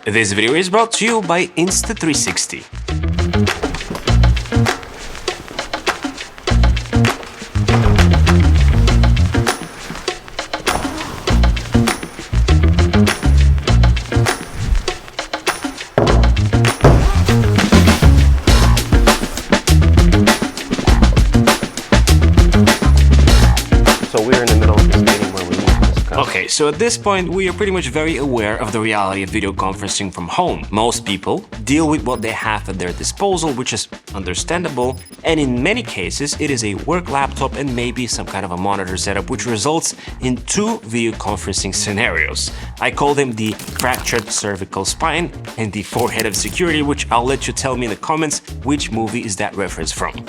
This video is brought to you by Insta360. So we're in the middle of this meeting where we need to discuss. Okay, so at this point, we are pretty much very aware of the reality of video conferencing from home. Most people deal with what they have at their disposal, which is understandable, and in many cases, it is a work laptop and maybe some kind of a monitor setup, which results in two video conferencing scenarios. I call them the fractured cervical spine and the forehead of security, which I'll let you tell me in the comments which movie is that reference from.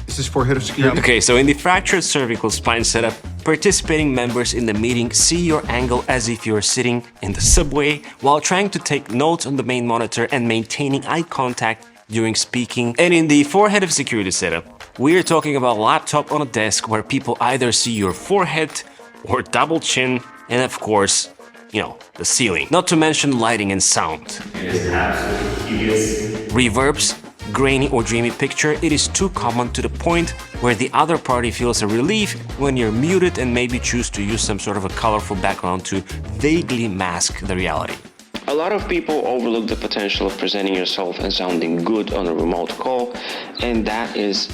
This is forehead of security. Okay, so in the fractured cervical spine setup, participating members in the meeting see your angle as if you're sitting in the subway while trying to take notes on the main monitor and maintaining eye contact during speaking. And in the forehead of security setup, we are talking about a laptop on a desk where people either see your forehead or double chin and of course, the ceiling. Not to mention lighting and sound. It is absolutely hideous. Reverbs, grainy or dreamy picture, it is too common to the point where the other party feels a relief when you're muted and maybe choose to use some sort of a colorful background to vaguely mask the reality. A lot of people overlook the potential of presenting yourself and sounding good on a remote call, and that is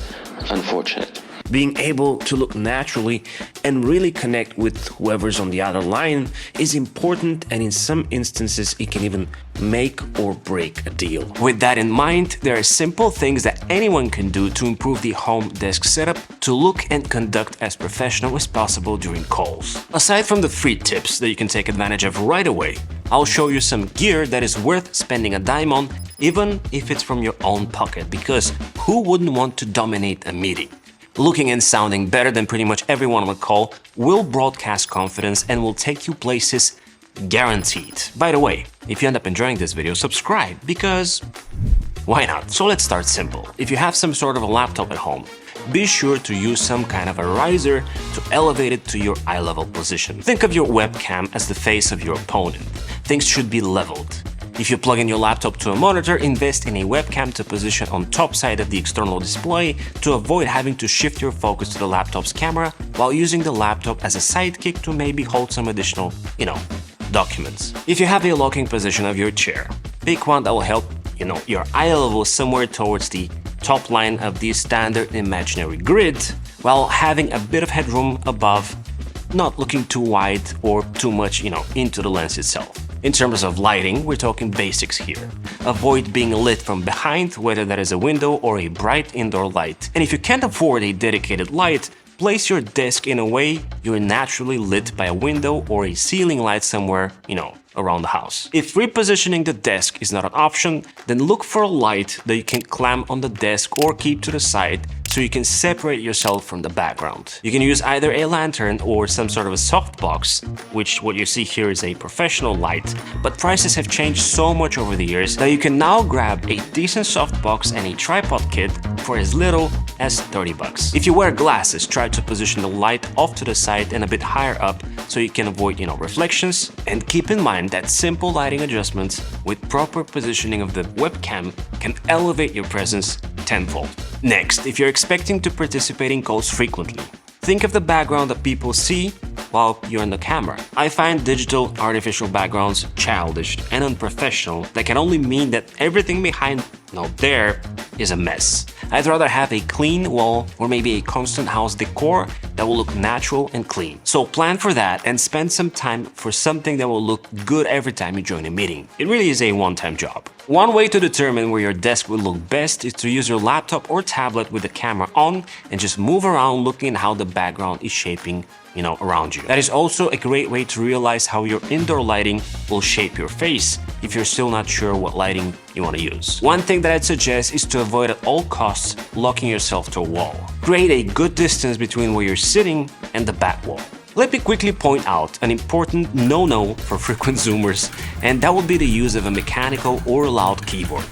unfortunate. Being able to look naturally and really connect with whoever's on the other line is important, and in some instances it can even make or break a deal. With that in mind, there are simple things that anyone can do to improve the home desk setup to look and conduct as professional as possible during calls. Aside from the free tips that you can take advantage of right away, I'll show you some gear that is worth spending a dime on, even if it's from your own pocket, because who wouldn't want to dominate a meeting? Looking and sounding better than pretty much everyone on the call will broadcast confidence and will take you places guaranteed. By the way, if you end up enjoying this video, subscribe, because why not? So let's start simple. If you have some sort of a laptop at home, be sure to use some kind of a riser to elevate it to your eye level position. Think of your webcam as the face of your opponent. Things should be leveled. If you plug in your laptop to a monitor, invest in a webcam to position on top side of the external display to avoid having to shift your focus to the laptop's camera while using the laptop as a sidekick to maybe hold some additional, documents. If you have a locking position of your chair, pick one that will help, your eye level somewhere towards the top line of the standard imaginary grid while having a bit of headroom above, not looking too wide or too much, into the lens itself. In terms of lighting, we're talking basics here. Avoid being lit from behind, whether that is a window or a bright indoor light. And if you can't afford a dedicated light, place your desk in a way you're naturally lit by a window or a ceiling light somewhere, around the house. If repositioning the desk is not an option, then look for a light that you can clamp on the desk or keep to the side so you can separate yourself from the background. You can use either a lantern or some sort of a softbox, which what you see here is a professional light, but prices have changed so much over the years that you can now grab a decent softbox and a tripod kit for as little as 30 bucks. If you wear glasses, try to position the light off to the side and a bit higher up so you can avoid, reflections, and keep in mind that simple lighting adjustments with proper positioning of the webcam can elevate your presence tenfold. Next, if you're expecting to participate in calls frequently, think of the background that people see while you're in the camera. I find digital artificial backgrounds childish and unprofessional. That can only mean that everything behind there is a mess. I'd rather have a clean wall or maybe a constant house decor that will look natural and clean. So plan for that and spend some time for something that will look good every time you join a meeting. It really is a one-time job. One way to determine where your desk will look best is to use your laptop or tablet with the camera on and just move around looking at how the background is shaping around you. That is also a great way to realize how your indoor lighting will shape your face if you're still not sure what lighting you want to use. One thing that I'd suggest is to avoid at all costs locking yourself to a wall. Create a good distance between where you're sitting and the back wall. Let me quickly point out an important no-no for frequent Zoomers, and that would be the use of a mechanical or loud keyboard.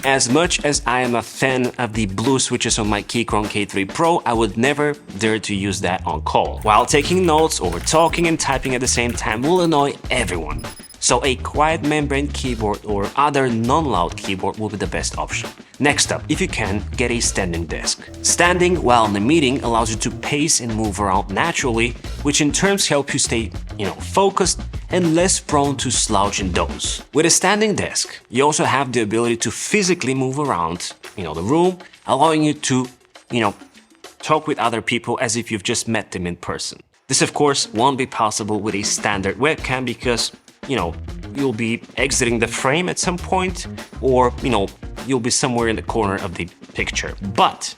As much as I am a fan of the blue switches on my Keychron K3 Pro, I would never dare to use that on call. While taking notes or talking and typing at the same time will annoy everyone. So a quiet membrane keyboard or other non-loud keyboard will be the best option. Next up, if you can, get a standing desk. Standing while in a meeting allows you to pace and move around naturally, which in turn helps you stay, focused and less prone to slouch and doze. With a standing desk, you also have the ability to physically move around, the room, allowing you to, talk with other people as if you've just met them in person. This, of course, won't be possible with a standard webcam because, you'll be exiting the frame at some point or, you'll be somewhere in the corner of the picture. But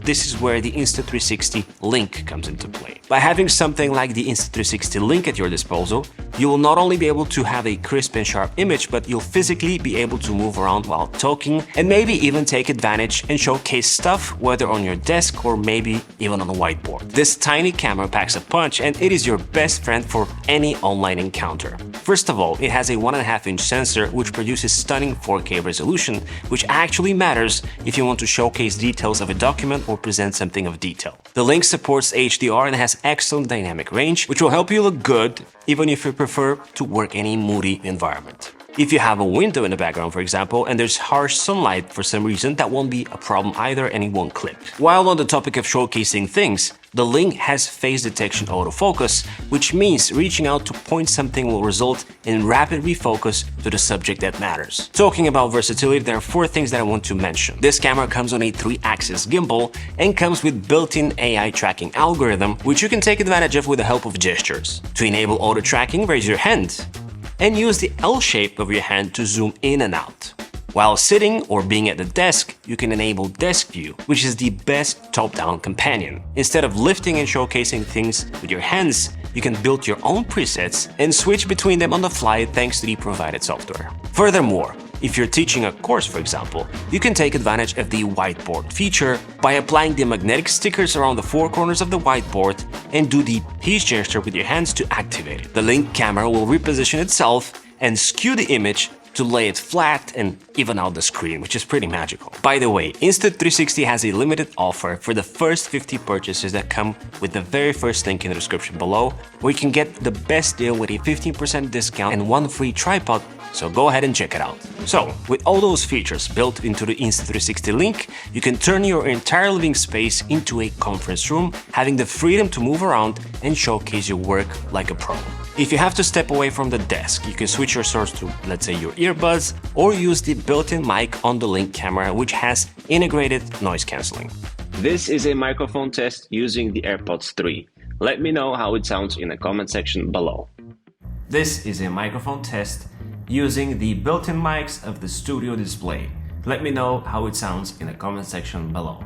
this is where the Insta360 Link comes into play. By having something like the Insta360 Link at your disposal, you will not only be able to have a crisp and sharp image, but you'll physically be able to move around while talking and maybe even take advantage and showcase stuff, whether on your desk or maybe even on a whiteboard. This tiny camera packs a punch and it is your best friend for any online encounter. First of all, it has a 1.5-inch sensor which produces stunning 4K resolution, which actually matters if you want to showcase details of a document or present something of detail. The Link supports HDR and has excellent dynamic range, which will help you look good even if you prefer to work in a moody environment. If you have a window in the background, for example, and there's harsh sunlight for some reason, that won't be a problem either and it won't clip. While on the topic of showcasing things, the Link has face detection autofocus, which means reaching out to point something will result in rapid refocus to the subject that matters. Talking about versatility, there are 4 things that I want to mention. This camera comes on a 3-axis gimbal and comes with built-in AI tracking algorithm, which you can take advantage of with the help of gestures. To enable auto tracking, raise your hand and use the L shape of your hand to zoom in and out. While sitting or being at the desk, you can enable Desk View, which is the best top-down companion. Instead of lifting and showcasing things with your hands, you can build your own presets and switch between them on the fly thanks to the provided software. Furthermore, if you're teaching a course, for example, you can take advantage of the whiteboard feature by applying the magnetic stickers around the 4 corners of the whiteboard and do the peace gesture with your hands to activate it. The Link camera will reposition itself and skew the image to lay it flat and even out the screen, which is pretty magical. By the way, Insta360 has a limited offer for the first 50 purchases that come with the very first link in the description below, where you can get the best deal with a 15% discount and 1 free tripod, so go ahead and check it out. So, with all those features built into the Insta360 Link, you can turn your entire living space into a conference room, having the freedom to move around and showcase your work like a pro. If you have to step away from the desk, you can switch your source to, let's say, your earbuds, or use the built-in mic on the Link camera, which has integrated noise cancelling. This is a microphone test using the AirPods 3. Let me know how it sounds in the comment section below. This is a microphone test using the built-in mics of the studio display. Let me know how it sounds in the comment section below.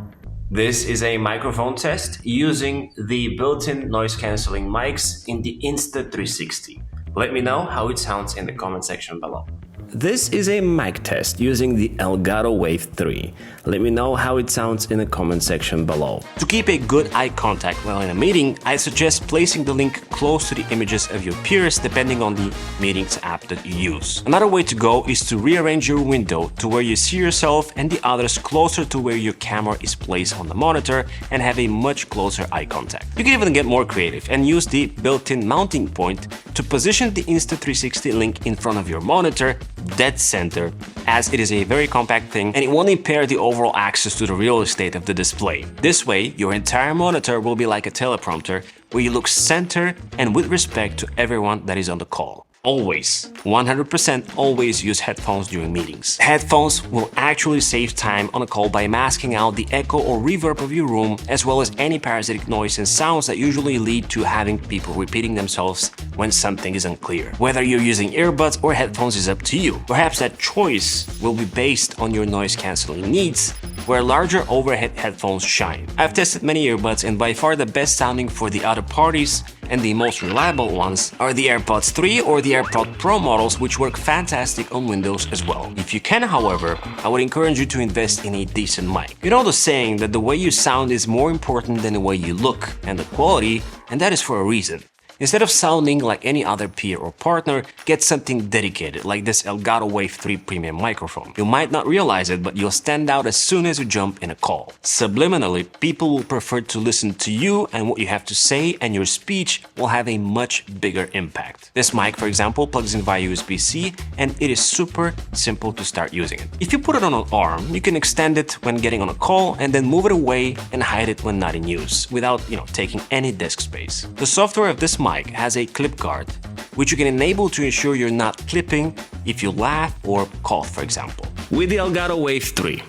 This is a microphone test using the built-in noise cancelling mics in the Insta360. Let me know how it sounds in the comment section below. This is a mic test using the Elgato Wave 3. Let me know how it sounds in the comment section below. To keep a good eye contact while in a meeting, I suggest placing the link close to the images of your peers depending on the meetings app that you use. Another way to go is to rearrange your window to where you see yourself and the others closer to where your camera is placed on the monitor and have a much closer eye contact. You can even get more creative and use the built-in mounting point to position the Insta360 Link in front of your monitor, dead center, as it is a very compact thing and it won't impair the overall access to the real estate of the display. This way, your entire monitor will be like a teleprompter where you look center and with respect to everyone that is on the call. Always, 100% always use headphones during meetings. Headphones will actually save time on a call by masking out the echo or reverb of your room, as well as any parasitic noise and sounds that usually lead to having people repeating themselves when something is unclear. Whether you're using earbuds or headphones is up to you. Perhaps that choice will be based on your noise cancelling needs, where larger overhead headphones shine. I've tested many earbuds and by far the best sounding for the other parties and the most reliable ones are the AirPods 3 or the AirPod Pro models, which work fantastic on Windows as well. If you can, however, I would encourage you to invest in a decent mic. You know the saying that the way you sound is more important than the way you look and the quality, and that is for a reason. Instead of sounding like any other peer or partner, get something dedicated like this Elgato Wave 3 premium microphone. You might not realize it, but you'll stand out as soon as you jump in a call. Subliminally, people will prefer to listen to you and what you have to say, and your speech will have a much bigger impact. This mic, for example, plugs in via USB-C, and it is super simple to start using it. If you put it on an arm, you can extend it when getting on a call and then move it away and hide it when not in use without, taking any disk space. The software of this mic has a clip guard, which you can enable to ensure you're not clipping if you laugh or cough, for example. With the Elgato Wave 3,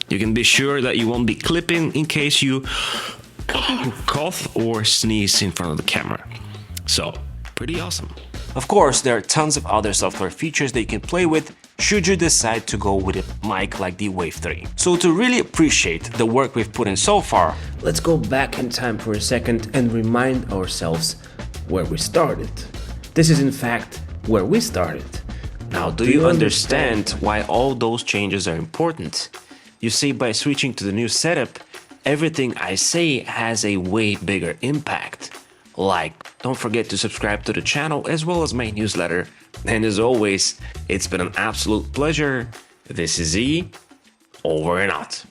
you can be sure that you won't be clipping in case you cough or sneeze in front of the camera. So, pretty awesome. Of course, there are tons of other software features that you can play with should you decide to go with a mic like the Wave 3. So to really appreciate the work we've put in so far, let's go back in time for a second and remind ourselves where we started. This is in fact where we started. Now, do you understand why all those changes are important? You see, by switching to the new setup, everything I say has a way bigger impact. Like, don't forget to subscribe to the channel as well as my newsletter. And as always, it's been an absolute pleasure. This is E, over and out.